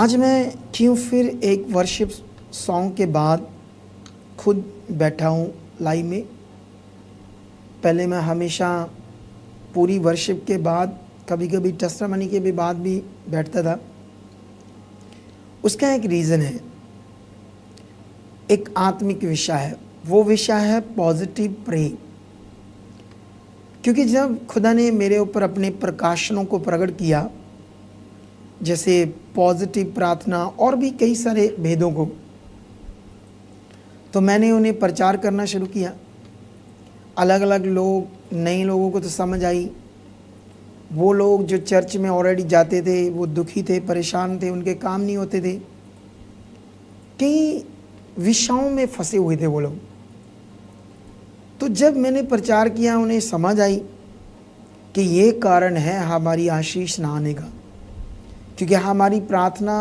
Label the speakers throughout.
Speaker 1: आज मैं क्यों फिर एक वर्शिप सॉन्ग के बाद खुद बैठा हूँ लाइव में। पहले मैं हमेशा पूरी वर्शिप के बाद कभी कभी टेस्टामनी के भी बाद भी बैठता था। उसका एक रीज़न है, एक आत्मिक विषय है। वो विषय है पॉजिटिव प्रे। क्योंकि जब खुदा ने मेरे ऊपर अपने प्रकाशनों को प्रकट किया, जैसे पॉजिटिव प्रार्थना और भी कई सारे भेदों को, तो मैंने उन्हें प्रचार करना शुरू किया। अलग अलग लोग, नए लोगों को तो समझ आई। वो लोग जो चर्च में ऑलरेडी जाते थे, वो दुखी थे, परेशान थे, उनके काम नहीं होते थे, कई विषयों में फंसे हुए थे वो लोग। तो जब मैंने प्रचार किया, उन्हें समझ आई कि ये कारण है हमारी आशीष ना आने का, क्योंकि हमारी प्रार्थना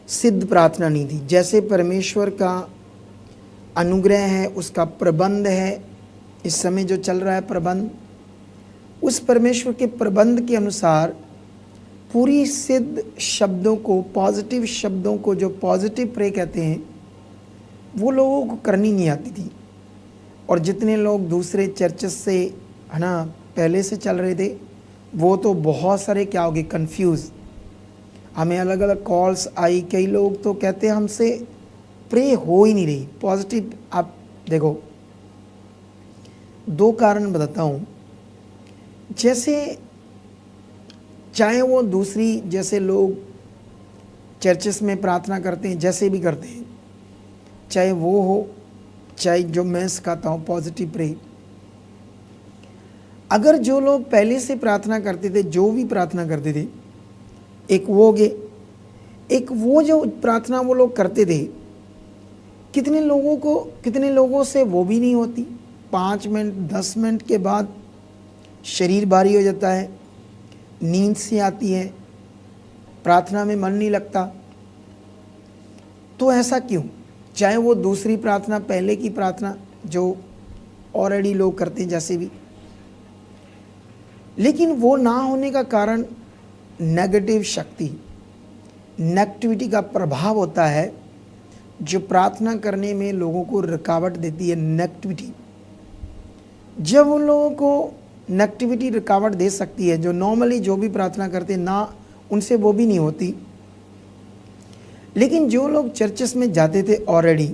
Speaker 1: सिद्ध प्रार्थना नहीं थी। जैसे परमेश्वर का अनुग्रह है, उसका प्रबंध है, इस समय जो चल रहा है प्रबंध, उस परमेश्वर के प्रबंध के अनुसार पूरी सिद्ध शब्दों को, पॉजिटिव शब्दों को, जो पॉजिटिव प्रे कहते हैं, वो लोगों को करनी नहीं आती थी। और जितने लोग दूसरे चर्चेस से है ना पहले से चल रहे थे, वो तो बहुत सारे क्या हो गए, कंफ्यूज। हमें अलग अलग कॉल्स आई। कई लोग तो कहते हैं हमसे प्रे हो ही नहीं रही पॉजिटिव। आप देखो, दो कारण बताता हूँ। जैसे चाहे वो दूसरी, जैसे लोग चर्चेस में प्रार्थना करते हैं, जैसे भी करते हैं, चाहे वो हो, चाहे जो मैं सिखाता हूँ पॉजिटिव प्रे। अगर जो लोग पहले से प्रार्थना करते थे, जो भी प्रार्थना करते थे, एक वो हो गए, एक वो जो प्रार्थना वो लोग करते थे, कितने लोगों से वो भी नहीं होती। 5 मिनट 10 मिनट के बाद शरीर भारी हो जाता है, नींद सी आती है, प्रार्थना में मन नहीं लगता। तो ऐसा क्यों? चाहे वो दूसरी प्रार्थना, पहले की प्रार्थना जो ऑलरेडी लोग करते हैं जैसे भी, लेकिन वो ना होने का कारण नेगेटिव शक्ति, नेगेटिविटी का प्रभाव होता है, जो प्रार्थना करने में लोगों को रुकावट देती है। नेगेटिविटी, जब उन लोगों को नेगेटिविटी रुकावट दे सकती है, जो नॉर्मली जो भी प्रार्थना करते हैं ना, उनसे वो भी नहीं होती। लेकिन जो लोग चर्चेस में जाते थे ऑलरेडी,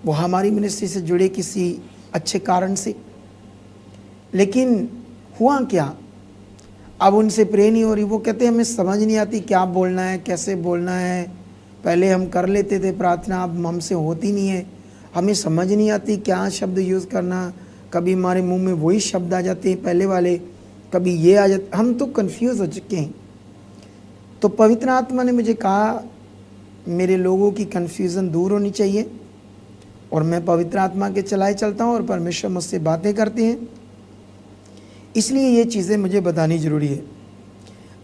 Speaker 1: वो हमारी मिनिस्ट्री से जुड़े किसी अच्छे कारण से, लेकिन हुआ क्या, अब उनसे प्रे नहीं हो रही। वो कहते हैं हमें समझ नहीं आती क्या बोलना है, कैसे बोलना है। पहले हम कर लेते थे प्रार्थना, अब हमसे होती नहीं है। हमें समझ नहीं आती क्या शब्द यूज़ करना। कभी हमारे मुंह में वही शब्द आ जाते हैं पहले वाले, कभी ये आ जाते, हम तो कंफ्यूज हो चुके हैं। तो पवित्र आत्मा ने मुझे कहा मेरे लोगों की कन्फ्यूज़न दूर होनी चाहिए, और मैं पवित्र आत्मा के चलाए चलता हूँ और परमेश्वर मुझसे बातें करते हैं, इसलिए ये चीज़ें मुझे बतानी ज़रूरी है।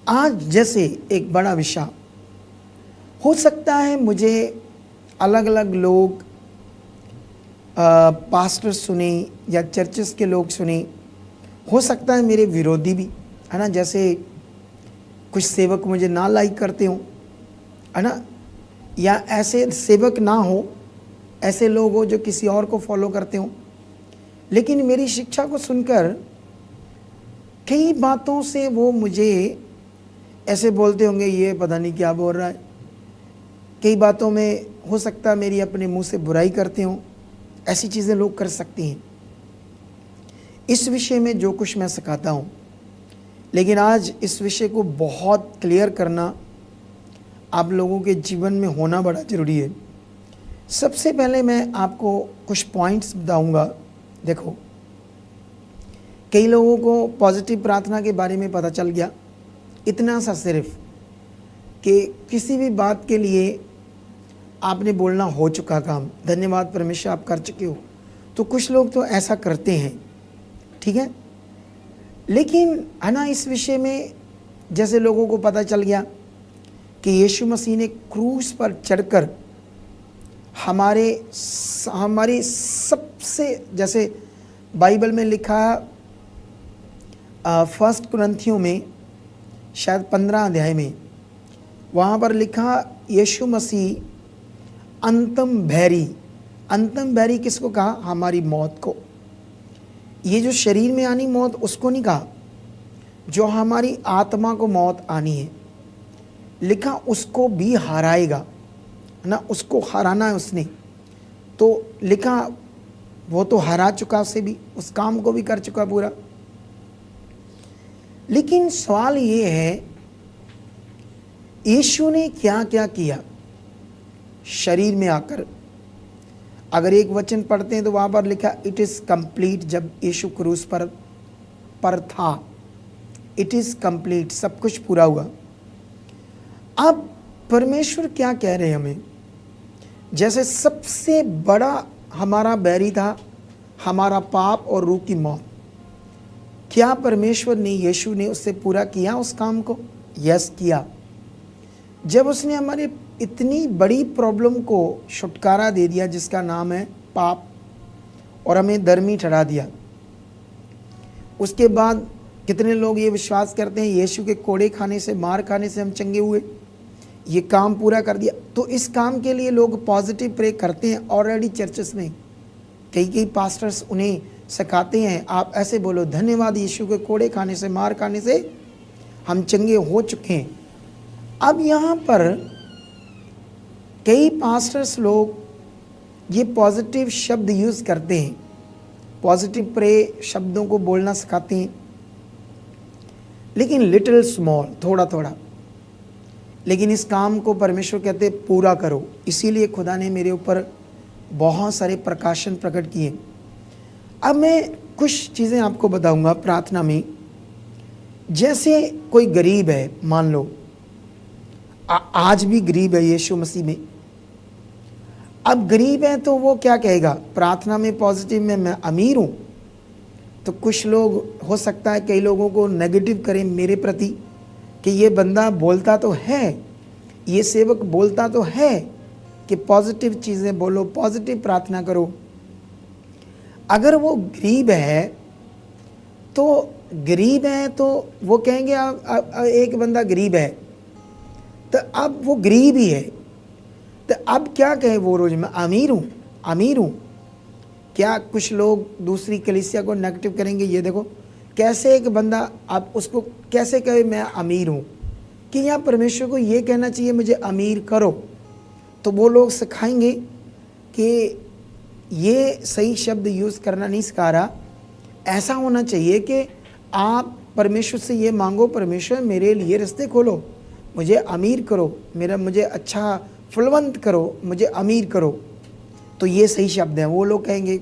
Speaker 1: आज जैसे एक बड़ा विषय हो सकता है, मुझे अलग अलग लोग पास्टर सुने या चर्चेस के लोग सुने, हो सकता है मेरे विरोधी भी, है ना। जैसे कुछ सेवक मुझे ना लाइक करते हों, है ना, या ऐसे सेवक ना हो, ऐसे लोग हो जो किसी और को फॉलो करते हों। लेकिन मेरी शिक्षा को सुनकर कई बातों से वो मुझे ऐसे बोलते होंगे, ये पता नहीं क्या बोल रहा है। कई बातों में हो सकता है मेरी अपने मुंह से बुराई करते हों। ऐसी चीज़ें लोग कर सकती हैं इस विषय में जो कुछ मैं सिखाता हूँ। लेकिन आज इस विषय को बहुत क्लियर करना आप लोगों के जीवन में होना बड़ा ज़रूरी है। सबसे पहले मैं आपको कुछ पॉइंट्स बताऊँगा। देखो, कई लोगों को पॉजिटिव प्रार्थना के बारे में पता चल गया, इतना सा सिर्फ कि किसी भी बात के लिए आपने बोलना हो चुका काम, धन्यवाद परमेश्वर आप कर चुके हो। तो कुछ लोग तो ऐसा करते हैं, ठीक है। लेकिन है ना, इस विषय में जैसे लोगों को पता चल गया कि यीशु मसीह ने क्रूस पर चढ़कर हमारे सबसे, जैसे बाइबल में लिखा फर्स्ट कुरिन्थियों में शायद 15 अध्याय में, वहाँ पर लिखा यीशु मसीह अंतम भैरी। अंतम भैरी किसको कहा? हमारी मौत को। ये जो शरीर में आनी मौत उसको नहीं कहा, जो हमारी आत्मा को मौत आनी है, लिखा उसको भी हराएगा ना, उसको हराना है उसने। तो लिखा वो तो हरा चुका, उसे भी उस काम को भी कर चुका पूरा। लेकिन सवाल ये है यीशु ने क्या क्या किया शरीर में आकर। अगर एक वचन पढ़ते हैं तो वहां पर लिखा इट इज कंप्लीट। जब यीशु क्रूस पर था, इट इज कंप्लीट, सब कुछ पूरा हुआ। अब परमेश्वर क्या कह रहे हैं हमें? जैसे सबसे बड़ा हमारा बैरी था हमारा पाप और रूह की मौत, क्या परमेश्वर ने, यीशु ने उससे पूरा किया उस काम को? यस, किया। जब उसने हमारे इतनी बड़ी प्रॉब्लम को छुटकारा दे दिया जिसका नाम है पाप, और हमें धर्मी ठहरा दिया, उसके बाद कितने लोग ये विश्वास करते हैं यीशु के कोड़े खाने से, मार खाने से हम चंगे हुए, ये काम पूरा कर दिया। तो इस काम के लिए लोग पॉजिटिव प्रे करते हैं ऑलरेडी चर्चेस में। कई पास्टर्स उन्हें सिखाते हैं, आप ऐसे बोलो, धन्यवाद यीशु के कोड़े खाने से, मार खाने से हम चंगे हो चुके हैं। अब यहाँ पर कई पास्टर्स लोग ये पॉजिटिव शब्द यूज़ करते हैं, पॉजिटिव प्रे शब्दों को बोलना सिखाते हैं, लेकिन लिटिल स्मॉल, थोड़ा थोड़ा। लेकिन इस काम को परमेश्वर कहते पूरा करो। इसीलिए खुदा ने मेरे ऊपर बहुत सारे प्रकाशन प्रकट किए। अब मैं कुछ चीज़ें आपको बताऊंगा प्रार्थना में। जैसे कोई गरीब है, मान लो आज भी गरीब है यीशु मसीह में, अब गरीब है तो वो क्या कहेगा प्रार्थना में पॉजिटिव में, मैं अमीर हूँ। तो कुछ लोग, हो सकता है कई लोगों को नेगेटिव करें मेरे प्रति कि ये बंदा बोलता तो है, ये सेवक बोलता तो है कि पॉजिटिव चीज़ें बोलो, पॉजिटिव प्रार्थना करो। अगर वो गरीब है तो वो कहेंगे एक बंदा गरीब है तो अब वो गरीब ही है, तो अब क्या कहे वो रोज, मैं अमीर हूँ। क्या कुछ लोग दूसरी कलीसिया को नेगेटिव करेंगे? ये देखो कैसे एक बंदा, आप उसको कैसे कहे मैं अमीर हूँ, कि यहाँ परमेश्वर को ये कहना चाहिए मुझे अमीर करो। तो वो लोग सिखाएंगे कि ये सही शब्द यूज़ करना नहीं सिखा रहा। ऐसा होना चाहिए कि आप परमेश्वर से ये मांगो, परमेश्वर मेरे लिए रास्ते खोलो, मुझे अमीर करो, मुझे अच्छा फुलवंत करो, मुझे अमीर करो। तो ये सही शब्द हैं। वो लोग कहेंगे,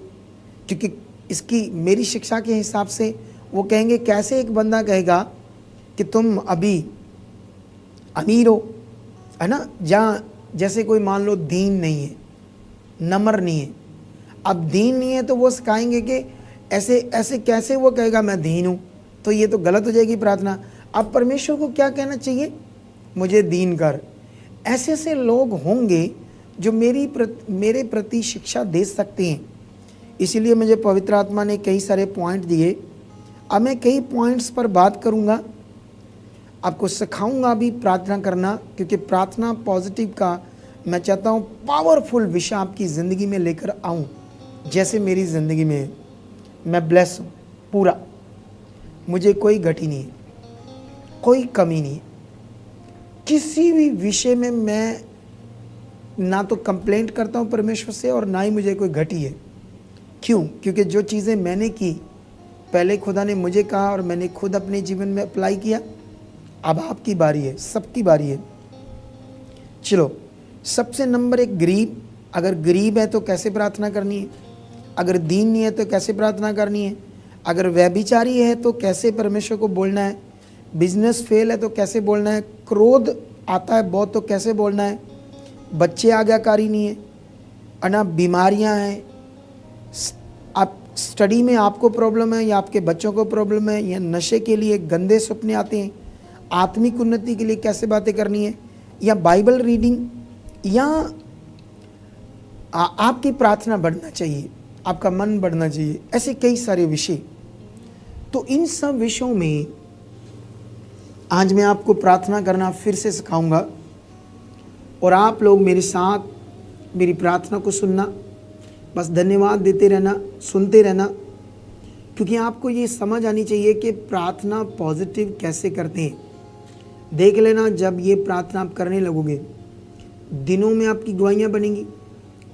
Speaker 1: क्योंकि इसकी मेरी शिक्षा के हिसाब से वो कहेंगे कैसे एक बंदा कहेगा कि तुम अभी अमीर हो, है ना, जहाँ जैसे कोई मान लो दीन नहीं है, नम्र नहीं है। अब दीन नहीं है तो वो सिखाएंगे कि ऐसे कैसे वो कहेगा मैं दीन हूँ, तो ये तो गलत हो जाएगी प्रार्थना। अब परमेश्वर को क्या कहना चाहिए, मुझे दीन कर। ऐसे लोग होंगे जो मेरे प्रति शिक्षा दे सकते हैं। इसीलिए मुझे पवित्र आत्मा ने कई सारे पॉइंट दिए। अब मैं कई पॉइंट्स पर बात करूंगा, आपको सिखाऊंगा भी प्रार्थना करना, क्योंकि प्रार्थना पॉजिटिव का मैं चाहता हूँ पावरफुल विषय आपकी ज़िंदगी में लेकर आऊँ, जैसे मेरी ज़िंदगी में है। मैं ब्लेस हूँ पूरा, मुझे कोई घटी नहीं है, कोई कमी नहीं है। किसी भी विषय में मैं ना तो कंप्लेंट करता हूँ परमेश्वर से और ना ही मुझे कोई घटी है। क्यों? क्योंकि जो चीज़ें मैंने की, पहले खुदा ने मुझे कहा और मैंने खुद अपने जीवन में अप्लाई किया। अब आपकी बारी है, सबकी बारी है। चलो, सबसे नंबर एक, गरीब। अगर गरीब है तो कैसे प्रार्थना करनी है? अगर दीन नहीं है तो कैसे प्रार्थना करनी है? अगर व्यभिचारी है तो कैसे परमेश्वर को बोलना है? बिजनेस फेल है तो कैसे बोलना है? क्रोध आता है बहुत तो कैसे बोलना है? बच्चे आज्ञाकारी नहीं है ना, बीमारियां हैं, आप स्टडी में आपको प्रॉब्लम है या आपके बच्चों को प्रॉब्लम है, या नशे के लिए गंदे सपने आते हैं, आत्मिक उन्नति के लिए कैसे बातें करनी है, या बाइबल रीडिंग, या आपकी प्रार्थना बढ़ना चाहिए, आपका मन बढ़ना चाहिए, ऐसे कई सारे विषय। तो इन सब विषयों में आज मैं आपको प्रार्थना करना फिर से सिखाऊंगा। और आप लोग मेरे साथ मेरी प्रार्थना को सुनना, बस धन्यवाद देते रहना, सुनते रहना, क्योंकि आपको ये समझ आनी चाहिए कि प्रार्थना पॉजिटिव कैसे करते हैं। देख लेना, जब ये प्रार्थना आप करने लगोगे, दिनों में आपकी गवाहियाँ बनेंगी,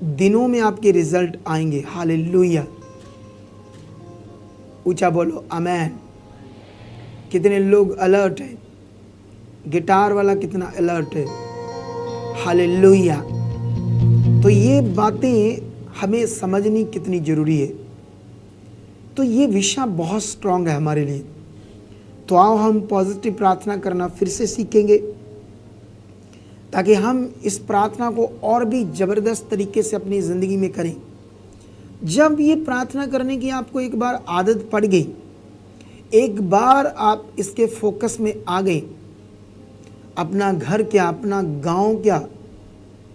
Speaker 1: दिनों में आपके रिजल्ट आएंगे। हालेलुया, ऊंचा बोलो आमेन। कितने लोग अलर्ट हैं, गिटार वाला कितना अलर्ट है। हालेलुया। तो ये बातें हमें समझनी कितनी ज़रूरी है। तो ये विषय बहुत स्ट्रांग है हमारे लिए। तो आओ हम पॉजिटिव प्रार्थना करना फिर से सीखेंगे, ताकि हम इस प्रार्थना को और भी ज़बरदस्त तरीके से अपनी ज़िंदगी में करें। जब ये प्रार्थना करने की आपको एक बार आदत पड़ गई, एक बार आप इसके फोकस में आ गए, अपना घर क्या, अपना गांव क्या,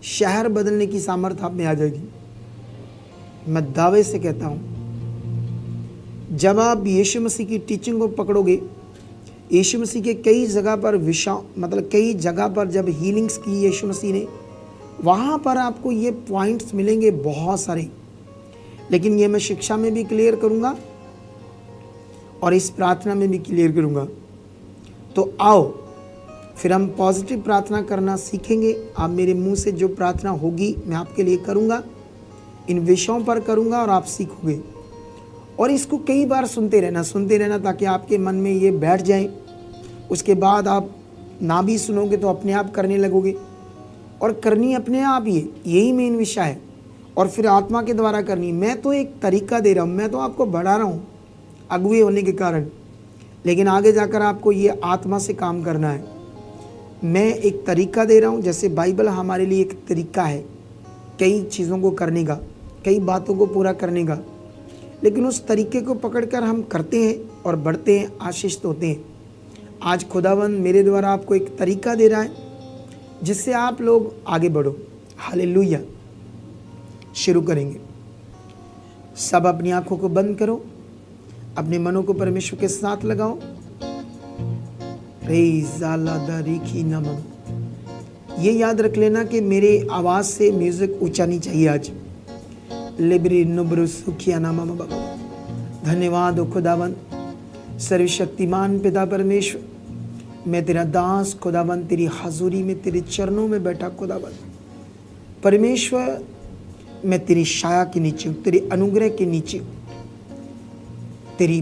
Speaker 1: शहर बदलने की सामर्थ्य आप में आ जाएगी। मैं दावे से कहता हूं, जब आप यीशु मसीह की टीचिंग को पकड़ोगे, यीशु मसीह के कई जगह पर कई जगह पर जब हीलिंग्स की यीशु मसीह ने, वहाँ पर आपको ये पॉइंट्स मिलेंगे बहुत सारे। लेकिन ये मैं शिक्षा में भी क्लियर करूँगा और इस प्रार्थना में भी क्लियर करूँगा। तो आओ फिर हम पॉजिटिव प्रार्थना करना सीखेंगे। आप मेरे मुंह से जो प्रार्थना होगी मैं आपके लिए करूँगा, इन विषयों पर करूँगा और आप सीखोगे। और इसको कई बार सुनते रहना, ताकि आपके मन में ये बैठ जाए। उसके बाद आप ना भी सुनोगे तो अपने आप करने लगोगे, और करनी अपने आप ही है, यही मेन विषय है। और फिर आत्मा के द्वारा करनी। मैं तो एक तरीका दे रहा हूँ, मैं तो आपको बढ़ा रहा हूँ अगुवे होने के कारण, लेकिन आगे जाकर आपको ये आत्मा से काम करना है। मैं एक तरीका दे रहा हूँ, जैसे बाइबल हमारे लिए एक तरीका है कई चीज़ों को करने का, कई बातों को पूरा करने का। लेकिन उस तरीके को पकड़कर हम करते हैं और बढ़ते हैं, आशीषित होते हैं। आज खुदावंद मेरे द्वारा आपको एक तरीका दे रहा है जिससे आप लोग आगे बढ़ो। हालेलुया। शुरू करेंगे। सब अपनी आंखों को बंद करो, अपने मनों को परमेश्वर के साथ लगाओ। ये याद रख लेना कि मेरे आवाज़ से म्यूजिक ऊंचा नहीं चाहिए आज। लिब्री नुब्रु सुखिया नामा बाबा। धन्यवाद हो खुदावन, सर्वशक्तिमान पिता परमेश्वर। मैं तेरा दास खुदावन, तेरी हाजुरी में, तेरे चरणों में बैठा खुदावन परमेश्वर। मैं तेरी छाया के नीचे हूँ, तेरे अनुग्रह के नीचे हूँ। तेरी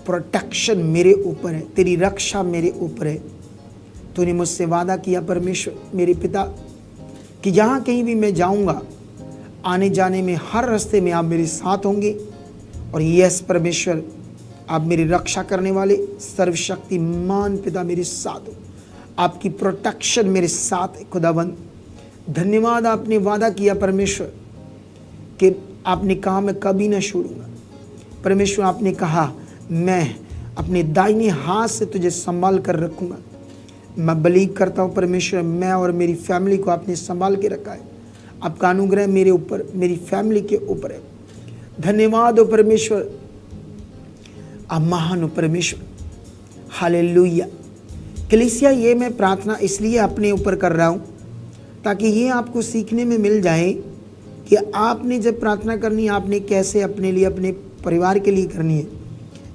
Speaker 1: प्रोटेक्शन मेरे ऊपर है, तेरी रक्षा मेरे ऊपर है। तूने मुझसे वादा किया परमेश्वर मेरे पिता कि जहाँ कहीं भी मैं जाऊँगा, आने जाने में हर रास्ते में आप मेरे साथ होंगे। और यस परमेश्वर, आप मेरी रक्षा करने वाले सर्वशक्तिमान पिता मेरे साथ हो। आपकी प्रोटेक्शन मेरे साथ है खुदाबंद। धन्यवाद, आपने वादा किया परमेश्वर कि आपने कहा मैं कभी ना छोड़ूंगा। परमेश्वर आपने कहा मैं अपने दाहिने हाथ से तुझे संभाल कर रखूंगा। मैं बिलीव करता हूँ परमेश्वर, मैं और मेरी फैमिली को आपने संभाल के रखा है। आपका अनुग्रह मेरे ऊपर, मेरी फैमिली के ऊपर है। धन्यवाद हो परमेश्वर, आप महान हो परमेश्वर। हालेलुया। कलीसिया, ये मैं प्रार्थना इसलिए अपने ऊपर कर रहा हूँ ताकि ये आपको सीखने में मिल जाए कि आपने जब प्रार्थना करनी है, आपने कैसे अपने लिए, अपने परिवार के लिए करनी है।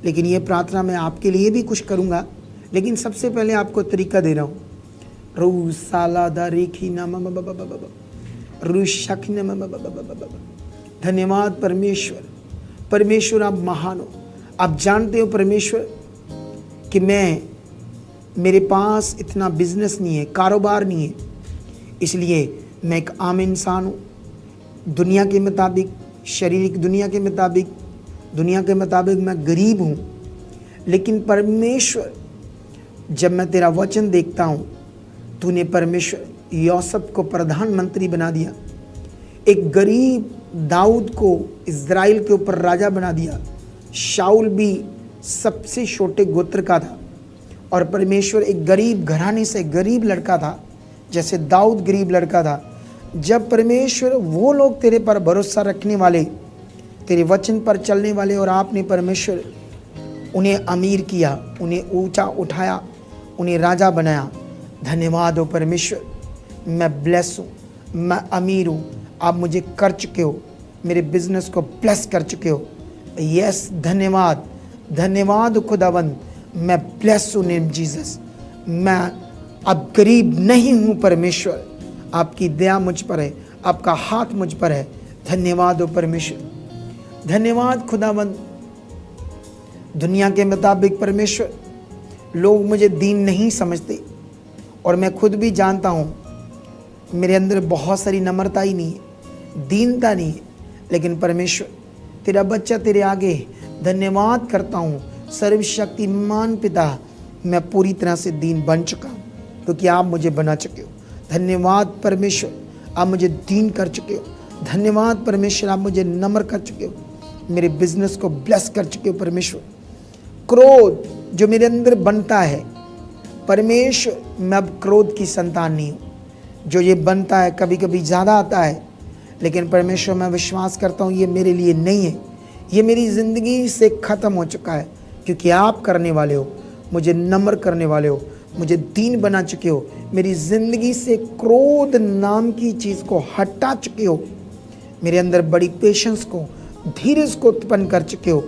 Speaker 1: लेकिन ये प्रार्थना मैं आपके लिए भी कुछ करूँगा, लेकिन सबसे पहले आपको तरीका दे रहा हूँ। रू साला दा रेखी नामा रू शख नामा। धन्यवाद परमेश्वर। परमेश्वर आप महान हो। आप जानते हो परमेश्वर कि मेरे पास इतना बिजनेस नहीं है, कारोबार नहीं है, इसलिए मैं एक आम इंसान हूँ। दुनिया के मुताबिक, शारीरिक दुनिया के मुताबिक मैं गरीब हूँ। लेकिन परमेश्वर, जब मैं तेरा वचन देखता हूँ, तूने परमेश्वर यूसुफ को प्रधानमंत्री बना दिया, एक गरीब दाऊद को इज़राइल के ऊपर राजा बना दिया। शाऊल भी सबसे छोटे गोत्र का था, और परमेश्वर एक गरीब घराने से गरीब लड़का था, जैसे दाऊद गरीब लड़का था। जब परमेश्वर वो लोग तेरे पर भरोसा रखने वाले, तेरे वचन पर चलने वाले, और आपने परमेश्वर उन्हें अमीर किया, उन्हें ऊंचा उठाया, उन्हें राजा बनाया। धन्यवाद हो परमेश्वर। मैं ब्लेस हूँ, मैं अमीर हूँ, आप मुझे कर चुके हो, मेरे बिजनेस को ब्लेस कर चुके हो। यस, धन्यवाद, धन्यवाद खुदावंद, मैं ब्लेस हूँ नेम जीसस। मैं अब गरीब नहीं हूँ परमेश्वर, आपकी दया मुझ पर है, आपका हाथ मुझ पर है। धन्यवाद हो परमेश्वर, धन्यवाद खुदावंद। दुनिया के मुताबिक परमेश्वर लोग मुझे दीन नहीं समझते और मैं खुद भी जानता हूँ मेरे अंदर बहुत सारी नम्रता ही नहीं है, दीनता नहीं है, लेकिन परमेश्वर तेरा बच्चा तेरे आगे धन्यवाद करता हूँ। सर्वशक्तिमान पिता, मैं पूरी तरह से दीन बन चुका हूँ क्योंकि आप मुझे बना चुके हो। धन्यवाद परमेश्वर, आप मुझे दीन कर चुके हो। धन्यवाद परमेश्वर, आप मुझे नम्र कर चुके हो, मेरे बिजनेस को ब्लेस कर चुके हो परमेश्वर। क्रोध जो मेरे अंदर बनता है परमेश्वर, मैं अब क्रोध की संतान नहीं हूँ। जो ये बनता है कभी कभी ज़्यादा आता है, लेकिन परमेश्वर मैं विश्वास करता हूँ ये मेरे लिए नहीं है, ये मेरी ज़िंदगी से ख़त्म हो चुका है क्योंकि आप करने वाले हो, मुझे नम्र करने वाले हो, मुझे दीन बना चुके हो, मेरी ज़िंदगी से क्रोध नाम की चीज़ को हटा चुके हो, मेरे अंदर बड़ी पेशेंस को, धीरज को उत्पन्न कर चुके हो।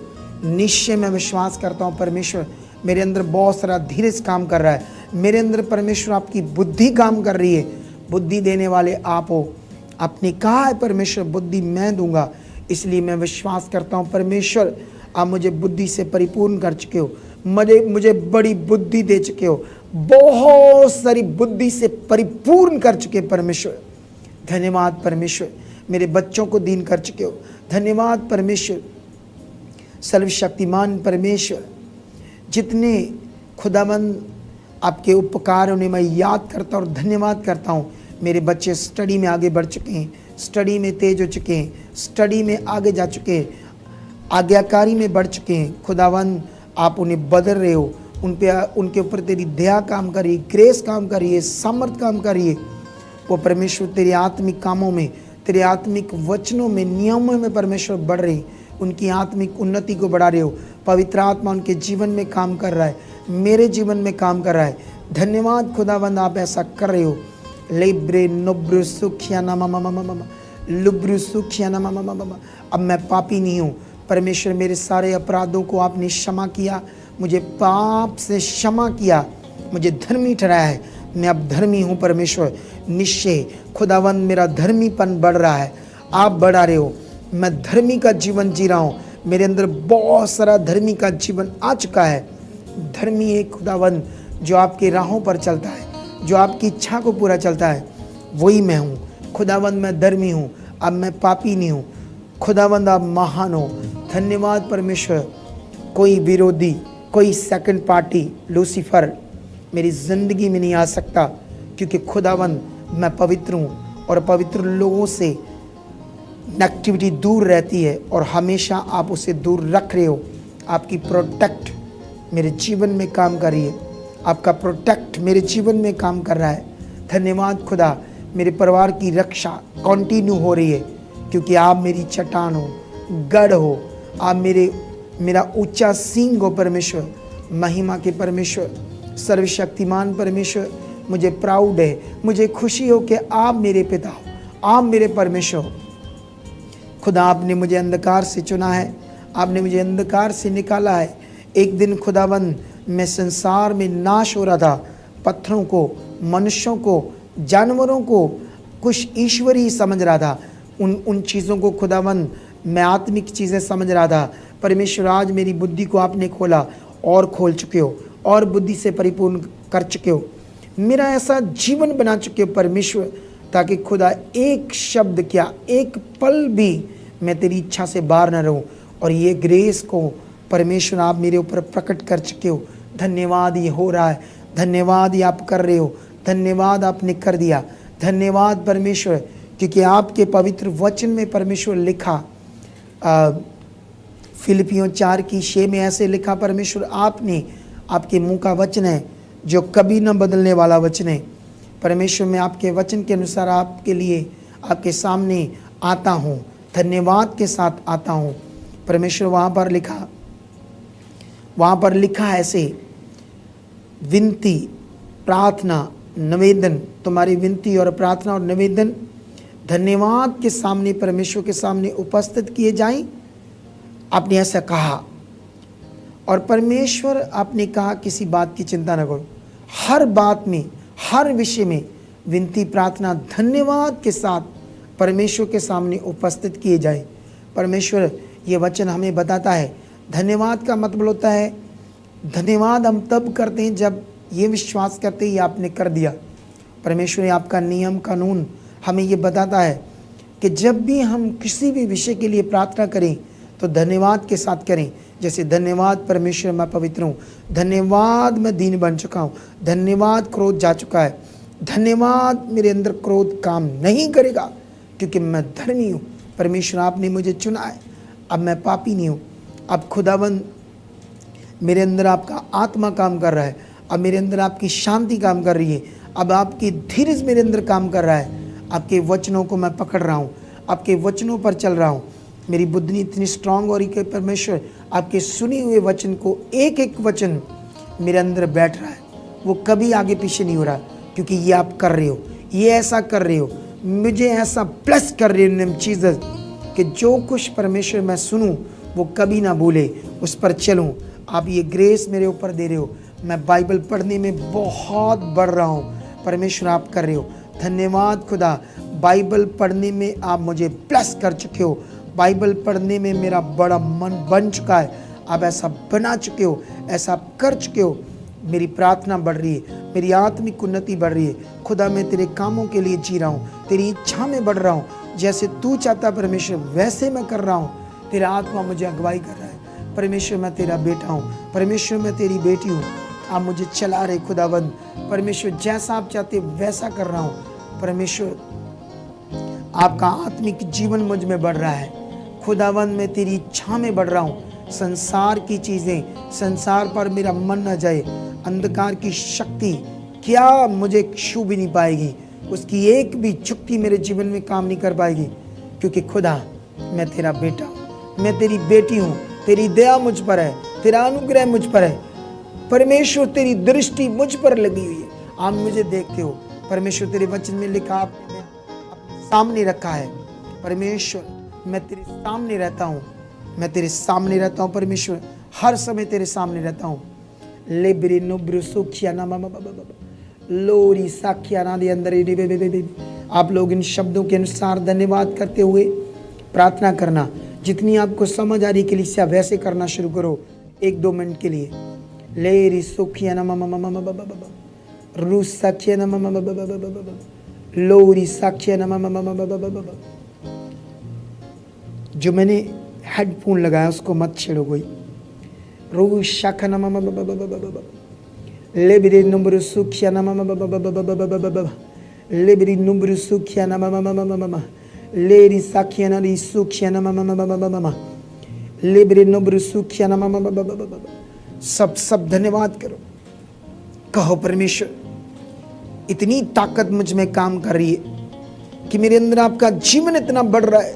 Speaker 1: निश्चय मैं विश्वास करता हूँ परमेश्वर मेरे अंदर बहुत सारा धीरज काम कर रहा है, मेरे अंदर परमेश्वर आपकी बुद्धि काम कर रही है। बुद्धि देने वाले आप हो, आपने कहा है परमेश्वर बुद्धि मैं दूंगा, इसलिए मैं विश्वास करता हूँ परमेश्वर आप मुझे बुद्धि से परिपूर्ण कर चुके हो, मुझे बड़ी बुद्धि दे चुके हो, बहुत सारी बुद्धि से परिपूर्ण कर चुके परमेश्वर। धन्यवाद परमेश्वर, मेरे बच्चों को दीन कर चुके हो। धन्यवाद परमेश्वर, सर्वशक्तिमान परमेश्वर। जितने खुदावंद आपके उपकार उन्हें मैं याद करता और धन्यवाद करता हूँ। मेरे बच्चे स्टडी में आगे बढ़ चुके हैं, स्टडी में तेज हो चुके हैं, स्टडी में आगे जा चुके हैं, आज्ञाकारी में बढ़ चुके हैं। खुदावंद आप उन्हें बदल रहे हो, उनके ऊपर तेरी दया काम कर रही है, ग्रेस काम कर रही है, सामर्थ काम कर रही है। वो परमेश्वर तेरे आत्मिक कामों में, तेरे आत्मिक वचनों में, नियमों में परमेश्वर बढ़ रही, उनकी आत्मिक उन्नति को बढ़ा रहे हो। पवित्र आत्मा उनके जीवन में काम कर रहा है, मेरे जीवन में काम कर रहा है। धन्यवाद खुदावंद आप ऐसा कर रहे हो। लेब्रे नोब्रु सुखिया नामा लुब्रु सुखिया नामा। अब मैं पापी नहीं हूँ परमेश्वर, मेरे सारे अपराधों को आपने क्षमा किया, मुझे पाप से क्षमा किया, मुझे धर्मी ठहराया है। मैं अब धर्मी हूँ परमेश्वर। निश्चय खुदावंद मेरा धर्मीपन बढ़ रहा है, आप बढ़ा रहे हो। मैं धर्मी का जीवन जी रहा हूँ, मेरे अंदर बहुत सारा धर्मी का जीवन आ चुका है। धर्मी एक खुदावंद जो आपके राहों पर चलता है, जो आपकी इच्छा को पूरा चलता है, वही मैं हूँ। खुदावंद मैं धर्मी हूँ, अब मैं पापी नहीं हूँ। खुदावंद आप महान हो। धन्यवाद परमेश्वर। कोई विरोधी, कोई सेकंड पार्टी लूसीफर मेरी ज़िंदगी में नहीं आ सकता क्योंकि खुदावंद मैं पवित्र हूँ और पवित्र लोगों से नेगेटिविटी दूर रहती है और हमेशा आप उसे दूर रख रहे हो। आपकी प्रोटेक्ट मेरे जीवन में काम कर रही है, आपका प्रोटेक्ट मेरे जीवन में काम कर रहा है। धन्यवाद खुदा, मेरे परिवार की रक्षा कंटिन्यू हो रही है क्योंकि आप मेरी चट्टान हो, गढ़ हो, आप मेरा ऊंचा सींग हो परमेश्वर। महिमा के परमेश्वर, सर्वशक्तिमान परमेश्वर, मुझे प्राउड है, मुझे खुशी हो कि आप मेरे पिता हो, आप मेरे परमेश्वर हो। खुदा आपने मुझे अंधकार से चुना है, आपने मुझे अंधकार से निकाला है। एक दिन खुदावंद मैं संसार में नाश हो रहा था, पत्थरों को, मनुष्यों को, जानवरों को कुछ ईश्वरी समझ रहा था, उन चीज़ों को खुदावंद मैं आत्मिक चीज़ें समझ रहा था। परमेश्वर आज मेरी बुद्धि को आपने खोला और खोल चुके हो और बुद्धि से परिपूर्ण कर चुके हो, मेरा ऐसा जीवन बना चुके हो परमेश्वर, ताकि खुदा एक शब्द क्या, एक पल भी मैं तेरी इच्छा से बाहर न रहूं। और ये ग्रेस को परमेश्वर आप मेरे ऊपर प्रकट कर चुके हो। धन्यवाद, ये हो रहा है। धन्यवाद, ये आप कर रहे हो। धन्यवाद, आपने कर दिया। धन्यवाद परमेश्वर, क्योंकि आपके पवित्र वचन में परमेश्वर लिखा, फिलिपियों 4:6 में ऐसे लिखा परमेश्वर, आपने, आपके मुंह का वचन है जो कभी न बदलने वाला वचन है। परमेश्वर मैं आपके वचन के अनुसार आपके लिए, आपके सामने आता हूँ, धन्यवाद के साथ आता हूँ परमेश्वर। वहाँ पर लिखा ऐसे, विनती, प्रार्थना, निवेदन, तुम्हारी विनती और प्रार्थना और निवेदन धन्यवाद के सामने, परमेश्वर के सामने उपस्थित किए जाएं। आपने ऐसा कहा और परमेश्वर आपने कहा किसी बात की चिंता न करो, हर बात में, हर विषय में विनती प्रार्थना धन्यवाद के साथ परमेश्वर के सामने उपस्थित किए जाए। परमेश्वर ये वचन हमें बताता है धन्यवाद का मतलब होता है, धन्यवाद हम तब करते हैं जब ये विश्वास करते हैं ये आपने कर दिया। परमेश्वर आपका नियम कानून हमें ये बताता है कि जब भी हम किसी भी विषय के लिए प्रार्थना करें तो धन्यवाद के साथ करें। जैसे धन्यवाद परमेश्वर मैं पवित्र हूँ, धन्यवाद मैं दीन बन चुका हूँ, धन्यवाद क्रोध जा चुका है, धन्यवाद मेरे अंदर क्रोध काम नहीं करेगा क्योंकि मैं धर्मी हूँ। परमेश्वर आपने मुझे चुना है, अब मैं पापी नहीं हूँ। अब खुदाबंद मेरे अंदर आपका आत्मा काम कर रहा है, अब मेरे अंदर आपकी शांति काम कर रही है, अब आपकी धीरज मेरे अंदर काम कर रहा है। आपके वचनों को मैं पकड़ रहा हूँ, आपके वचनों पर चल रहा हूँ। मेरी बुद्धि इतनी स्ट्रांग हो रही कि परमेश्वर आपके सुने हुए वचन को, एक एक वचन मेरे अंदर बैठ रहा है, वो कभी आगे पीछे नहीं हो रहा क्योंकि ये आप कर रहे हो, ये ऐसा कर रहे हो, मुझे ऐसा प्लस कर रहे हो इन चीज़ें कि जो कुछ परमेश्वर मैं सुनूं वो कभी ना भूले, उस पर चलूं। आप ये ग्रेस मेरे ऊपर दे रहे हो, मैं बाइबल पढ़ने में बहुत बढ़ रहा हूँ। परमेश्वर आप कर रहे हो, धन्यवाद खुदा। बाइबल पढ़ने में आप मुझे प्लस कर चुके हो, बाइबल पढ़ने में मेरा बड़ा मन बन चुका है, आप ऐसा बना चुके हो, ऐसा आप कर चुके हो। मेरी प्रार्थना बढ़ रही है, मेरी आत्मिक उन्नति बढ़ रही है। खुदा मैं तेरे कामों के लिए जी रहा हूँ, तेरी इच्छा में बढ़ रहा हूँ। जैसे तू चाहता परमेश्वर वैसे मैं कर रहा हूँ। तेरा आत्मा मुझे अगुवाई कर रहा है। परमेश्वर मैं तेरा बेटा हूँ, परमेश्वर मैं तेरी बेटी हूँ। आप मुझे चला रहे खुदाबंद। परमेश्वर जैसा आप चाहते वैसा कर रहा हूँ। परमेश्वर आपका आत्मिक जीवन मुझ में बढ़ रहा है। खुदावंद मैं तेरी इच्छा में बढ़ रहा हूँ। संसार की चीज़ें, संसार पर मेरा मन न जाए। अंधकार की शक्ति क्या मुझे छू भी नहीं पाएगी, उसकी एक भी चुटकी मेरे जीवन में काम नहीं कर पाएगी क्योंकि खुदा मैं तेरा बेटा हूँ, मैं तेरी बेटी हूँ। तेरी दया मुझ पर है, तेरा अनुग्रह मुझ पर है। परमेश्वर तेरी दृष्टि मुझ पर लगी हुई है, आप मुझे देखते हो। परमेश्वर तेरे वचन में लिखा आपने अपने सामने रखा है। परमेश्वर मैं तेरे सामने रहता हूँ, मैं तेरे सामने रहता हूँ। परमेश्वर हर समय तेरे सामने रहता हूँ। लेब्रे नोब्रो सोखिया ना मामा बाबा लोरी साखिया ना दे अंदर। आप लोग इन शब्दों के अनुसार धन्यवाद करते हुए प्रार्थना करना। जितनी आपको समझ आ रही कलीसिया वैसे करना शुरू करो 1-2 मिनट के लिए। लेरी सोखिया ना मामा मामा बाबा बाबा रूस साखिया ना मामा बाबा बाबा लोरी साखिया ना मामा मामा बाबा बाबा। जो मैंने हेडफोन लगाया उसको मत छेड़ो कोई। रोग शाखा ना मामा बाबा बाबा बाबा लेबरी नंबर सुखिया ना मामा बाबा बाबा बाबा बाबा लेबरी नंबर सुखिया ना मामा मामा मामा लेरी साखिया ना री सुखिया ना मामा मामा मामा लेबरी नंबर सुखिया ना मामा बाबा बाबा बाबा। सब धन्यवाद करो, कहो परमेश्वर इतनी ताकत मुझ में काम कर रही है कि मेरे अंदर आपका जीवन इतना बढ़ रहा है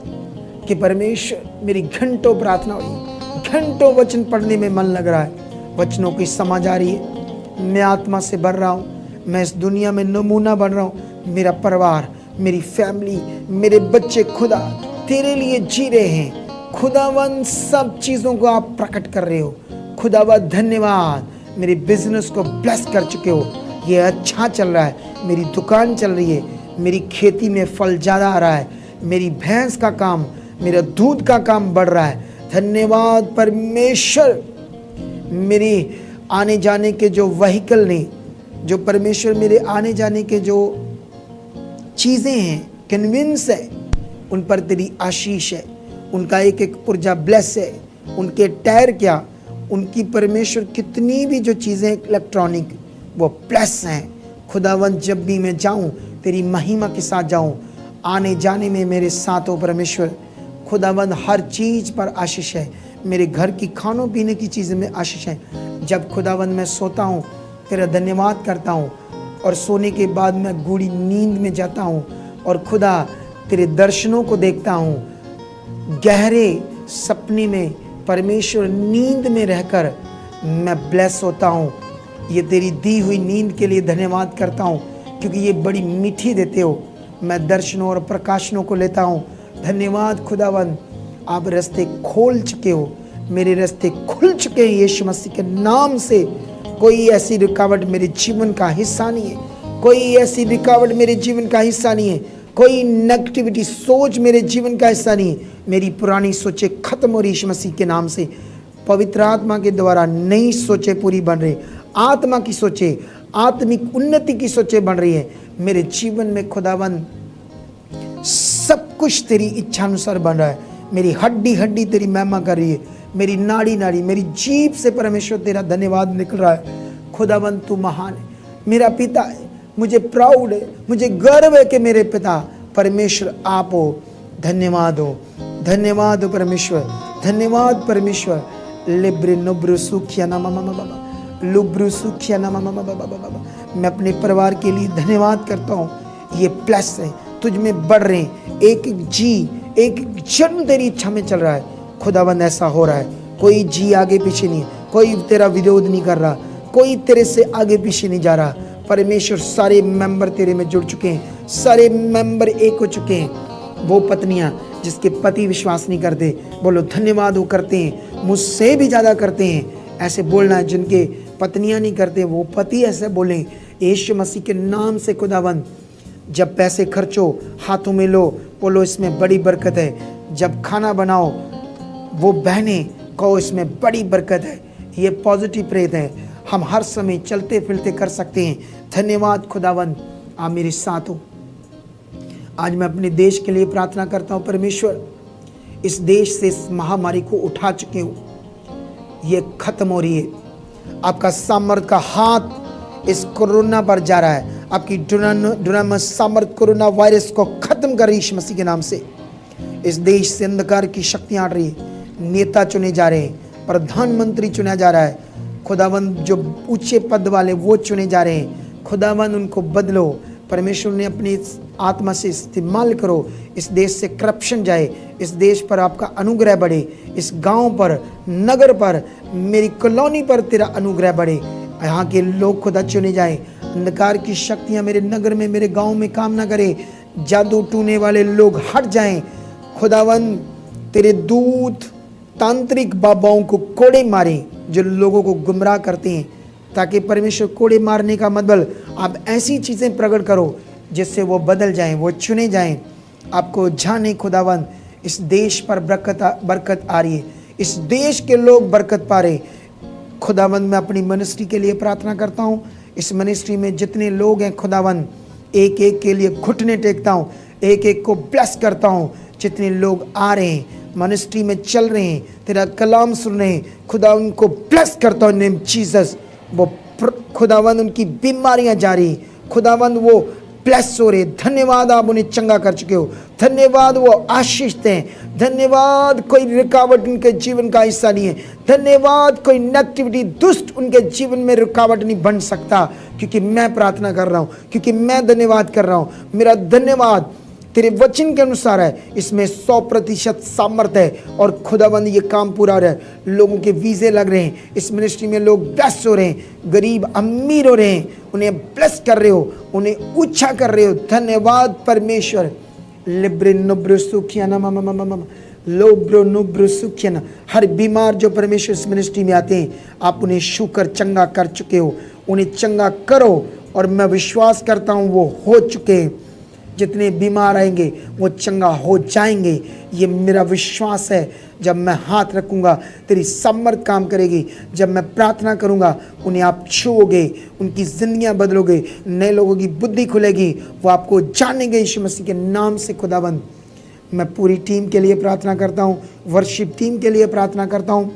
Speaker 1: कि परमेश्वर मेरी घंटों प्रार्थना हुई, घंटों वचन पढ़ने में मन लग रहा है। वचनों की समझ आ रही है, मैं आत्मा से बढ़ रहा हूँ, मैं इस दुनिया में नमूना बन रहा हूँ। मेरा परिवार, मेरी फैमिली, मेरे बच्चे खुदा तेरे लिए जी रहे हैं। खुदावन सब चीज़ों को आप प्रकट कर रहे हो। खुदावन धन्यवाद, मेरे बिजनेस को ब्लेस कर चुके हो, ये अच्छा चल रहा है, मेरी दुकान चल रही है, मेरी खेती में फल ज़्यादा आ रहा है, मेरी भैंस का काम, मेरा दूध का काम बढ़ रहा है। धन्यवाद परमेश्वर, मेरी आने जाने के जो व्हीकल ने, जो परमेश्वर मेरे आने जाने के जो चीज़ें हैं, कन्विंस है, उन पर तेरी आशीष है। उनका एक एक पुर्जा ब्लेस है, उनके टायर क्या, उनकी परमेश्वर कितनी भी जो चीज़ें इलेक्ट्रॉनिक वो प्लस हैं। खुदावंत जब भी मैं जाऊं तेरी महिमा के साथ जाऊं, आने जाने में मेरे साथ हो परमेश्वर। खुदावंत हर चीज़ पर आशीष है, मेरे घर की खानों पीने की चीज़ें में आशीष है। जब खुदावंत मैं सोता हूँ तेरा धन्यवाद करता हूँ और सोने के बाद मैं गूढ़ी नींद में जाता हूँ और खुदा तेरे दर्शनों को देखता हूँ। गहरे सपने में परमेश्वर नींद में रहकर मैं ब्लेस होता हूँ। ये तेरी दी हुई नींद के लिए धन्यवाद करता हूँ क्योंकि ये बड़ी मीठी देते हो। मैं दर्शनों और प्रकाशनों को लेता हूँ। धन्यवाद खुदावन, आप रास्ते खोल चुके हो, मेरे रास्ते खुल चुके हैं यीशु मसीह के नाम से। कोई ऐसी रुकावट मेरे जीवन का हिस्सा नहीं है, कोई ऐसी रुकावट मेरे जीवन का हिस्सा नहीं है, कोई नेगेटिविटी सोच मेरे जीवन का हिस्सा नहीं है। मेरी पुरानी सोचें खत्म हो रही यीशु मसीह के नाम से। पवित्र आत्मा के द्वारा नई सोचें पूरी बन रही, आत्मा की सोचें, आत्मिक उन्नति की सोचें बन रही है मेरे जीवन में। खुदावन सब कुछ तेरी इच्छा अनुसार बन रहा है। मेरी हड्डी हड्डी तेरी महिमा कर रही है, मेरी नाड़ी नाड़ी, मेरी जीभ से परमेश्वर तेरा धन्यवाद निकल रहा है। खुदावन तू महान है, मेरा पिता है, मुझे प्राउड है, मुझे गर्व है कि मेरे पिता परमेश्वर आप हो। धन्यवाद हो, धन्यवाद हो परमेश्वर, धन्यवाद परमेश्वर। लिब्रे नुब्रु सुखिया ना मामा बाबा, लुब्रु सुखिया ना मामा बाबा। मैं अपने परिवार के लिए धन्यवाद करता हूँ। ये प्लस है, तुझ में बढ़ रहे हैं, एक एक जी, एक एक जन्म तेरी इच्छा में चल रहा है। खुदाबंद ऐसा हो रहा है, कोई जी आगे पीछे नहीं, कोई तेरा विरोध नहीं कर रहा, कोई तेरे से आगे पीछे नहीं जा रहा। परमेश्वर सारे मेंबर तेरे में जुड़ चुके हैं, सारे मेंबर एक हो चुके हैं। वो पत्नियां जिसके पति विश्वास नहीं करते, बोलो धन्यवाद वो करते हैं, मुझसे भी ज़्यादा करते हैं। ऐसे बोलना है, जिनके पत्नियां नहीं करते वो पति ऐसे बोलें यीशु मसीह के नाम से। खुदाबंद जब पैसे खर्चो हाथों में लो, बोलो इसमें बड़ी बरकत है। जब खाना बनाओ वो बहनें कहो इसमें बड़ी बरकत है। ये पॉजिटिव प्रेत है, हम हर समय चलते फिरते कर सकते हैं। धन्यवाद खुदावंद, आप मेरे साथ हो। आज मैं अपने देश के लिए प्रार्थना करता हूँ। परमेश्वर इस देश से इस महामारी को उठा चुके हो, ये खत्म हो रही है। आपका सामर्थ का हाथ इस कोरोना पर जा रहा है। आपकी डुनामस सामर्थ कोरोना वायरस को खत्म कर यीशु मसीह के नाम से। इस देश से अंधकार की शक्तियां हट रही है, नेता चुने जा रहे हैं, प्रधानमंत्री चुना जा रहा है। खुदावंद जो ऊंचे पद वाले वो चुने जा रहे हैं। खुदावंद उनको बदलो। परमेश्वर ने अपनी आत्मा से इस्तेमाल करो। इस देश से करप्शन जाए, इस देश पर आपका अनुग्रह बढ़े, इस गांव पर, नगर पर, मेरी कॉलोनी पर तेरा अनुग्रह बढ़े। यहाँ के लोग खुदा चुने जाएं। अंधकार की शक्तियाँ मेरे नगर में, मेरे गांव में काम ना करे। जादू टूने वाले लोग हट जाएं। खुदावंद तेरे दूत तांत्रिक बाबाओं को कोड़े मारें जो लोगों को गुमराह करते हैं, ताकि परमेश्वर कोड़े मारने का मतलब आप ऐसी चीज़ें प्रकट करो जिससे वो बदल जाएं, वो चुने जाएं, आपको जाने। खुदावंद इस देश पर बरकत आ रही है, इस देश के लोग बरकत पा रहे। खुदावंद मैं अपनी मिनिस्ट्री के लिए प्रार्थना करता हूँ। इस मिनिस्ट्री में जितने लोग हैं खुदावंद, एक एक के लिए घुटने टेकता हूँ, एक एक को ब्लेस करता हूँ। जितने लोग आ रहे हैं, मिनिस्ट्री में चल रहे हैं, तेरा कलाम सुन रहे हैं, खुदा उनको ब्लेस करता हूँ नेम जीसस। वो खुदावंद उनकी बीमारियां जा रही, खुदावंद वो ब्लेस हो रहे। धन्यवाद आप उन्हें चंगा कर चुके हो। धन्यवाद वो आशीष हैं। धन्यवाद कोई रुकावट उनके जीवन का हिस्सा नहीं है। धन्यवाद कोई नेगेटिविटी दुष्ट उनके जीवन में रुकावट नहीं बन सकता, क्योंकि मैं प्रार्थना कर रहा हूँ, क्योंकि मैं धन्यवाद कर रहा हूँ। मेरा धन्यवाद तेरे वचन के अनुसार है, इसमें 100% सामर्थ है और खुदाबंद ये काम पूरा हो रहा है। लोगों के वीज़े लग रहे हैं, इस मिनिस्ट्री में लोग ब्लेस हो रहे हैं, गरीब अमीर हो रहे हैं, उन्हें ब्लेस कर रहे हो, उन्हें ऊंचा कर रहे हो। धन्यवाद परमेश्वर। लिब्रे नुब्रु सुखियाना मामा लोब्रो नुब्रु सुखियाना। हर बीमार जो परमेश्वर इस मिनिस्ट्री में आते हैं, आप उन्हें शुक्र चंगा कर चुके हो, उन्हें चंगा करो। और मैं विश्वास करता हूँ वो हो चुके हैं। जितने बीमार आएंगे वो चंगा हो जाएंगे, ये मेरा विश्वास है। जब मैं हाथ रखूँगा तेरी सामर्थ काम करेगी। जब मैं प्रार्थना करूँगा उन्हें आप छूओगे, उनकी जिंदगियाँ बदलोगे, नए लोगों की बुद्धि खुलेगी, वो आपको जानेंगे यीशु मसीह के नाम से। खुदाबंद मैं पूरी टीम के लिए प्रार्थना करता हूँ, वर्शिप टीम के लिए प्रार्थना करता हूँ।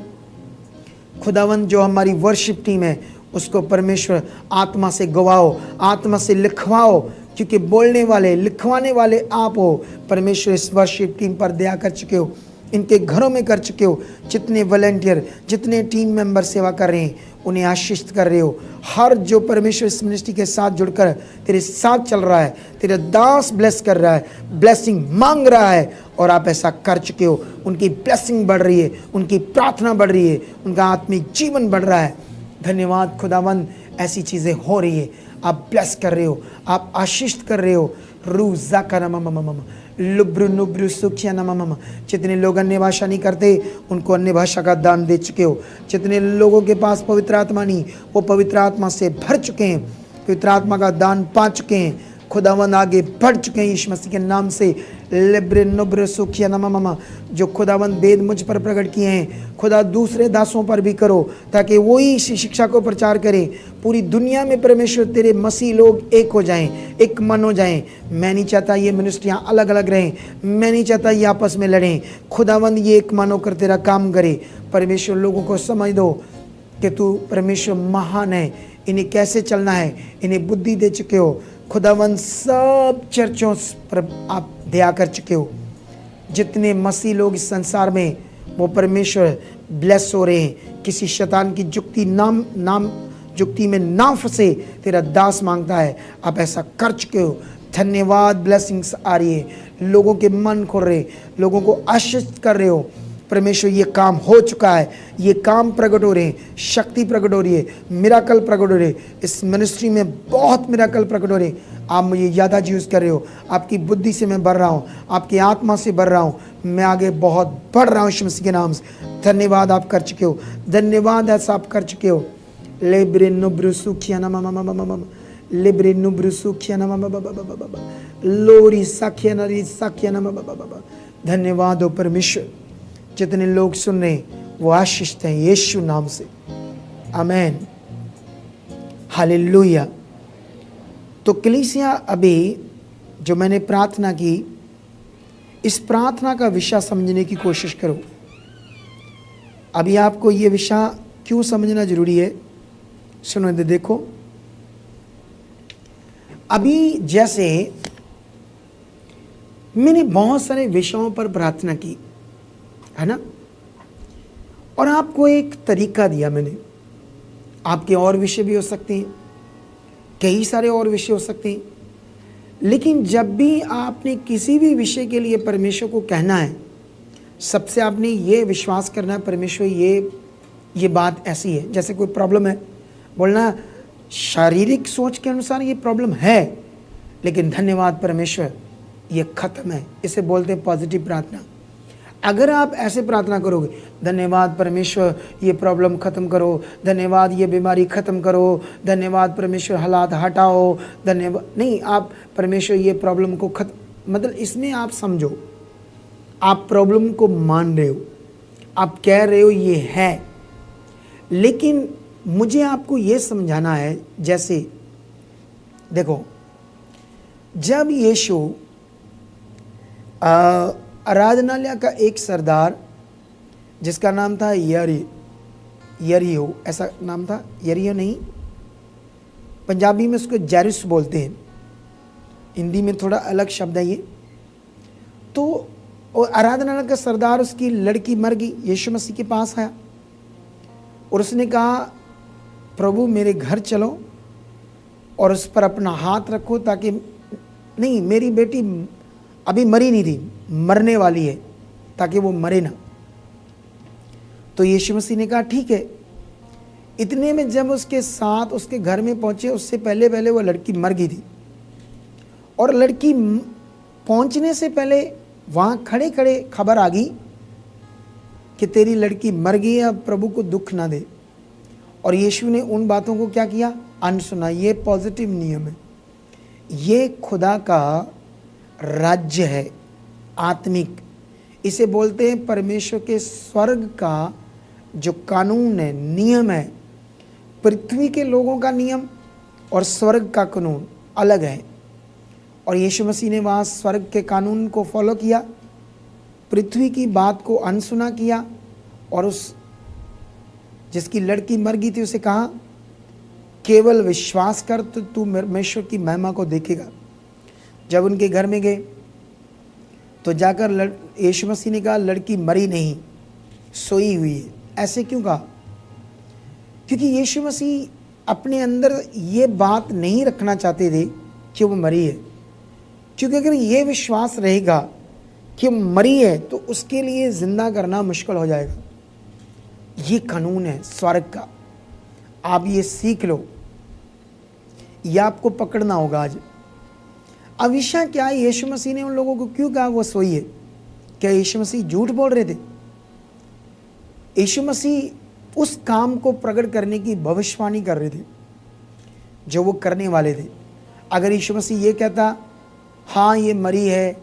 Speaker 1: खुदावंद जो हमारी वर्शिप टीम है उसको परमेश्वर आत्मा से गवाओ, आत्मा से लिखवाओ, क्योंकि बोलने वाले लिखवाने वाले आप हो। परमेश्वर इस वर्शिप टीम पर दया कर चुके हो, इनके घरों में कर चुके हो। जितने वॉलंटियर, जितने टीम मेंबर सेवा कर रहे हैं उन्हें आशीषित कर रहे हो। हर जो परमेश्वर इस मिनिस्ट्री के साथ जुड़कर तेरे साथ चल रहा है, तेरे दास ब्लेस कर रहा है, ब्लेसिंग मांग रहा है, और आप ऐसा कर चुके हो। उनकी ब्लेसिंग बढ़ रही है, उनकी प्रार्थना बढ़ रही है, उनका आत्मिक जीवन बढ़ रहा है। धन्यवाद खुदावंद, ऐसी चीज़ें हो रही है। आप ब्लेस कर रहे हो, आप आशीष कर रहे हो। रूजा का नम लुब्रु नुब्रु सुखिया नम। जितने लोग अन्य भाषा नहीं करते उनको अन्य भाषा का दान दे चुके हो। जितने लोगों के पास पवित्र आत्मा नहीं, वो पवित्र आत्मा से भर चुके हैं, पवित्र आत्मा का दान पा चुके हैं, खुदावंद आगे बढ़ चुके हैं यीशु मसीह के नाम से। लिब्रे नुब्रे सुखिया नम। जो खुदावंद वेद मुझ पर प्रकट किए हैं, खुदा दूसरे दासों पर भी करो, ताकि वही इसी शिक्षा को प्रचार करें। पूरी दुनिया में परमेश्वर तेरे मसीह लोग एक हो जाएं, एक मन हो जाएं। मैं नहीं चाहता ये मिनिस्ट्रियाँ अलग अलग रहें, मैं नहीं चाहता ये आपस में लड़ें। खुदावंद ये एक मन होकर तेरा काम करे। परमेश्वर लोगों को समझ दो कि तू परमेश्वर महान है, इन्हें कैसे चलना है इन्हें बुद्धि दे चुके हो। खुदावंद सब चर्चों पर आप दया कर चुके हो। जितने मसीह लोग इस संसार में, वो परमेश्वर ब्लेस हो रहे हैं। किसी शैतान की जुक्ति में ना फंसे, तेरा दास मांगता है, आप ऐसा कर चुके हो। धन्यवाद। ब्लेसिंग्स आ रही है, लोगों के मन खोल रहे, लोगों को आशीषित कर रहे हो। परमेश्वर ये काम हो चुका है, ये काम प्रकट हो रहे हैं, शक्ति प्रकट हो रही है, मिराकल प्रकट हो रहे हैं। इस मिनिस्ट्री में बहुत मिराकल प्रकट हो रहे हैं। आप मुझे ज़्यादा यूज़ कर रहे हो। आपकी बुद्धि से मैं बढ़ रहा हूँ, आपकी आत्मा से बढ़ रहा हूँ, मैं आगे बहुत बढ़ रहा हूँ यीशु मसीह के नाम से। धन्यवाद आप कर चुके हो, धन्यवाद ऐसा आप कर चुके हो। लेब्रे नुब्रु सुखिया नम लेब्रे नुब्रु सुखिया नम लोरी साखिया नरी साखिया नम। धन्यवाद हो परमेश्वर। जितने लोग सुन रहे हैं वो आशीषित हैं यीशु नाम से। आमेन, हालेलुया। तो कलीसिया, अभी जो मैंने प्रार्थना की, इस प्रार्थना का विषय समझने की कोशिश करो। अभी आपको ये विषय क्यों समझना जरूरी है, सुनो। देखो, अभी जैसे मैंने बहुत सारे विषयों पर प्रार्थना की है ना, और आपको एक तरीका दिया मैंने। आपके और विषय भी हो सकते हैं, कई सारे और विषय हो सकते हैं, लेकिन जब भी आपने किसी भी विषय के लिए परमेश्वर को कहना है, सबसे आपने ये विश्वास करना है, परमेश्वर ये बात ऐसी है। जैसे कोई प्रॉब्लम है, बोलना शारीरिक सोच के अनुसार ये प्रॉब्लम है, लेकिन धन्यवाद परमेश्वर ये खत्म है। इसे बोलते हैं पॉजिटिव प्रार्थना। अगर आप ऐसे प्रार्थना करोगे, धन्यवाद परमेश्वर ये प्रॉब्लम ख़त्म करो, धन्यवाद ये बीमारी ख़त्म करो, धन्यवाद परमेश्वर हालात हटाओ, धन्यवाद नहीं, आप परमेश्वर ये प्रॉब्लम को खत्म, मतलब इसमें आप समझो, आप प्रॉब्लम को मान रहे हो, आप कह रहे हो ये है, लेकिन मुझे आपको ये समझाना है। जैसे देखो, जब यीशु आराधनालय का एक सरदार, जिसका नाम था यरीहो, ऐसा नाम था, यरीहो नहीं, पंजाबी में उसको जैरिस बोलते हैं, हिंदी में थोड़ा अलग शब्द है ये। तो आराधनालय का सरदार, उसकी लड़की मर गई, यीशु मसीह के पास आया और उसने कहा, प्रभु मेरे घर चलो और उस पर अपना हाथ रखो, ताकि नहीं, मेरी बेटी अभी मरी नहीं थी, मरने वाली है, ताकि वो मरे ना। तो यीशु मसीह ने कहा ठीक है। इतने में जब उसके साथ उसके घर में पहुंचे, उससे पहले वो लड़की मर गई थी, और लड़की पहुंचने से पहले वहां खड़े खड़े खबर आ गई कि तेरी लड़की मर गई है, अब प्रभु को दुख ना दे। और यीशु ने उन बातों को क्या किया, अनसुना। ये पॉजिटिव नियम है, ये खुदा का राज्य है, आत्मिक। इसे बोलते हैं परमेश्वर के स्वर्ग का जो कानून है, नियम है। पृथ्वी के लोगों का नियम और स्वर्ग का कानून अलग है, और यीशु मसीह ने वहाँ स्वर्ग के कानून को फॉलो किया, पृथ्वी की बात को अनसुना किया, और उस जिसकी लड़की मर गई थी उसे कहा, केवल विश्वास कर तो तू परमेश्वर की महिमा को देखेगा। जब उनके घर में गए तो जाकर यीशु मसीह ने कहा, लड़की मरी नहीं, सोई हुई है। ऐसे क्यों कहा? क्योंकि यीशु मसीह अपने अंदर ये बात नहीं रखना चाहते थे कि वो मरी है, क्योंकि अगर ये विश्वास रहेगा कि मरी है तो उसके लिए जिंदा करना मुश्किल हो जाएगा। ये कानून है स्वर्ग का, आप ये सीख लो। यह आपको पकड़ना होगा आज। अब विषय क्या है, यीशु मसीह ने उन लोगों को क्यों कहा वो सोइए? क्या यीशु मसीह झूठ बोल रहे थे? यीशु मसीह उस काम को प्रकट करने की भविष्यवाणी कर रहे थे जो वो करने वाले थे। अगर यीशु मसीह ये कहता, हाँ ये मरी है,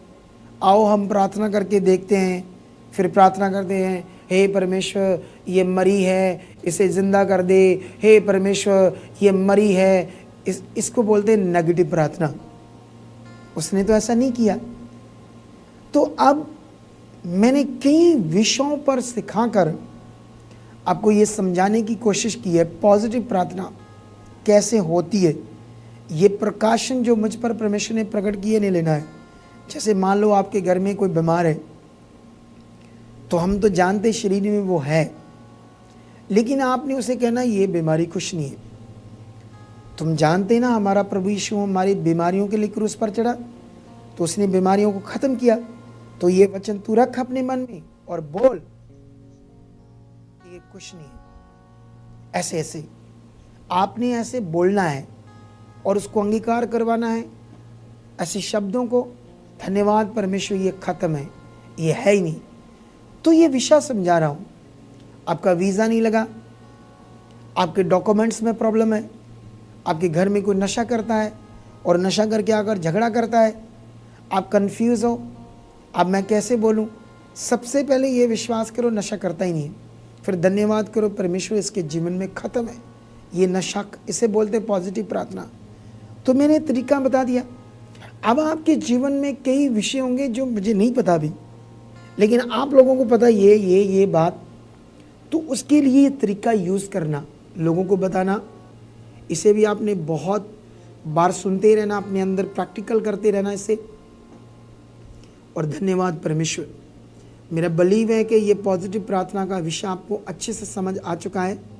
Speaker 1: आओ हम प्रार्थना करके देखते हैं, फिर प्रार्थना करते हैं, हे परमेश्वर ये मरी है, इसे जिंदा कर दे, हे परमेश्वर ये मरी है, इसको बोलते हैं नेगेटिव प्रार्थना। उसने तो ऐसा नहीं किया। तो अब मैंने कई विषयों पर सिखाकर आपको ये समझाने की कोशिश की है पॉजिटिव प्रार्थना कैसे होती है। ये प्रकाशन जो मुझ पर परमेश्वर ने प्रकट किए नहीं लेना है। जैसे मान लो आपके घर में कोई बीमार है, तो हम तो जानते शरीर में वो है, लेकिन आपने उसे कहना ये बीमारी कुछ नहीं है। तुम जानते ना हमारा प्रभु यीशु हमारी बीमारियों के लिए क्रूस पर चढ़ा, तो उसने बीमारियों को खत्म किया। तो ये वचन तू रख अपने मन में और बोल ये कुछ नहीं है। ऐसे ऐसे आपने ऐसे बोलना है और उसको अंगीकार करवाना है ऐसे शब्दों को, धन्यवाद परमेश्वर ये खत्म है, ये है ही नहीं। तो ये विषय समझा रहा हूं। आपका वीज़ा नहीं लगा, आपके डॉक्यूमेंट्स में प्रॉब्लम है, आपके घर में कोई नशा करता है और नशा करके आकर झगड़ा करता है, आप कंफ्यूज हो, अब मैं कैसे बोलूं? सबसे पहले ये विश्वास करो नशा करता ही नहीं है, फिर धन्यवाद करो परमेश्वर इसके जीवन में ख़त्म है ये नशा। इसे बोलते पॉजिटिव प्रार्थना। तो मैंने तरीका बता दिया। अब आपके जीवन में कई विषय होंगे जो मुझे नहीं पता भी, लेकिन आप लोगों को पता ये बात, तो उसके लिए ये तरीका यूज़ करना, लोगों को बताना। इसे भी आपने बहुत बार सुनते रहना, अपने अंदर प्रैक्टिकल करते रहना इसे। और धन्यवाद परमेश्वर, मेरा बिलीव है कि ये पॉजिटिव प्रार्थना का विषय आपको अच्छे से समझ आ चुका है।